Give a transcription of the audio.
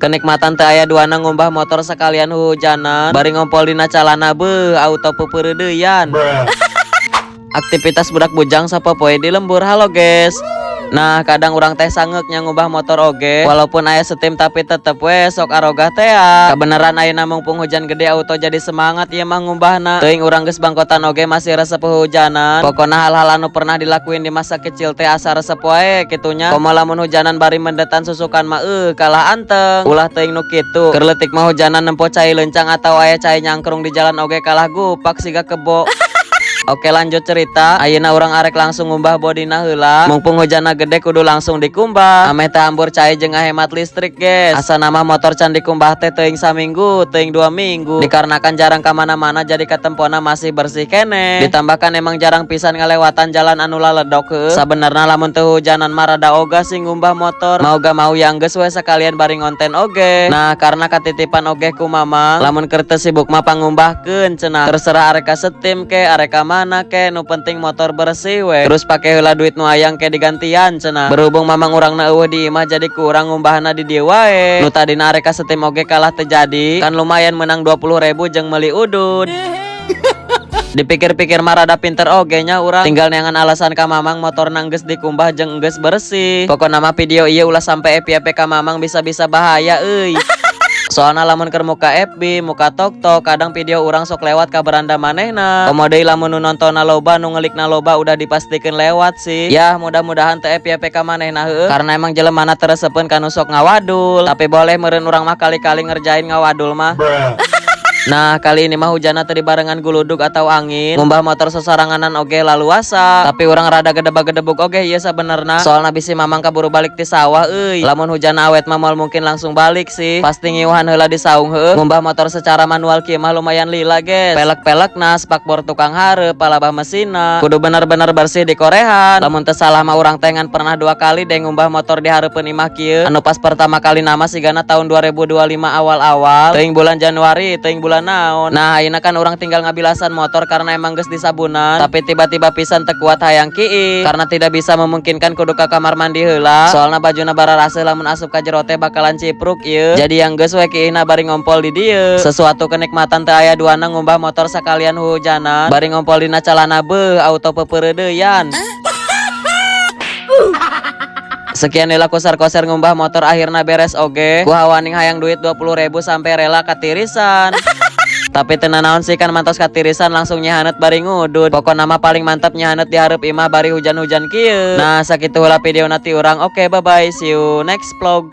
Kenikmatan teu aya duana ngumbah motor sekalian hujanan bari ngompol dina calana beuh auto peupeureudeyan. Aktivitas budak bujang sapopoe di lembur. Halo guys. Nah kadang urang teh sanggeuknya ngubah motor oge walaupun aya setim tapi tetep we sok arogah teh ya. Kebeneran ayeuna mumpung hujan gede auto jadi semangat ieu mah ngumbahna. Teuing urang geus bangkotan oge masih resep hujanan. Pokona hal-hal anu pernah dilakuin di masa kecil teh asa resep wae kitunya. Komo lamun hujanan bari mendetan susukan mah kalah anteng. Ulah teuing nu kitu. Keur leutik mah hujanan nempo cai leuncang atau aya cai nyangkrung di jalan oge kalah gupak siga kebo. Oke lanjut cerita. Ayeuna urang arek langsung ngumbah bodina heula. Mumpung hujanna gede kudu langsung dikumbah. Ameh teh ambur cai jeung ngahemat listrik guys. Asa nama motor can dikumbah teh teuing saminggu, teuing 2 minggu. Dikarenakan jarang kamana-mana jadi katempona masih bersih kene. Ditambahkan emang jarang pisan ngalewatan jalan anu laledok heuh. Sabenerna lamun teu hujanan mah rada ogah sih ngumbah motor. Mau gak mau yang geus we sekalian bari ngonten oge. Nah karena katitipan oge ku mamang, lamun keur teu sibuk mah pangumbahkeun cenah. Terserah arek setim ke arek mana ke nu penting motor bersih we. Terus pake heula duit nu hayang ke digantian cenah. Berhubung mamang urangna eueuh di imah jadi kurang ngumbahna di dieu wae. Nu tadina arek setim oge kalah terjadi. Kan lumayan menang 20.000 jeung meuli udud. Dipikir-pikir mah rada pinter oge nya urang. Tinggal neangan alasan ka mamang motor nanggeus dikumbah jeung geus bersih. Pokona mah video ieu ulah sampe FYP ka mamang bisa-bisa bahaya euy. Soalnya lamun keur muka FB, muka TokTok, kadang video urang sok lewat ka beranda manehna. Komo deui lamun nu nontonna loba, nu ngelikna loba udah dipastikeun lewat sih. Ya mudah-mudahan teu FYP ka manehna heueuh. Karena emang jelemana teresepeun kanu sok ngawadul. Tapi boleh meureun urang mah kali-kali ngerjain ngawadul mah. Nah kali ini mah hujanna teu dibarengan guludug atau angin. Ngumbah motor sesaranganan oge laluasa. Tapi urang rada gedebak-gedebuk oge ieu sabenerna. Soalna bisi mamang kaburu balik ti sawah euy. Lamun hujan awet mah moal mungkin langsung balik sih. Pasti ngiuhan heula di saung heuh. Ngumbah motor secara manual kieu mah lumayan lila guys. Pelek-pelekna, spakbor tukang hareup, palabah mesinna kudu bener-bener bersih di korehan. Lamun teu salah mah urang teh ngan pernah 2 kali deh ngumbah motor di hareupeun imah kieu. Anu pas pertama kali nama sigana tahun 2025 awal-awal. Teuing bulan Januari, teuing bulan naon. Nah ayeuna kan orang tinggal ngabilasan motor karena emang geus disabunan. Tapi tiba-tiba pisan teu kuat hayang kieu karena tidak bisa memungkinkan kudu ka kamar mandi heula. Soalna bajuna bararaseuh lamun asup ka jero teh bakalan cipruk ieu. Jadi yang geus we kieuna bari ngompol di dieu. Sesuatu kenikmatan teu aya duana ngumbah motor sekalian hujanan bari ngompol dina calana beuh auto peupeureudeyan. Sekian heula koser-koser ngumbah motor akhirna beres oge. Ku hawaning hayang duit 20.000 sampai rela katirisan. Tapi teu naon sih kan mantos katirisan langsung nyahaneut bari ngudud. Pokona mah paling mantap nyahaneut di hareup imah bari hujan-hujan kieu. Nah sakitu heula videona ti urang. Oke bye bye, see you next vlog.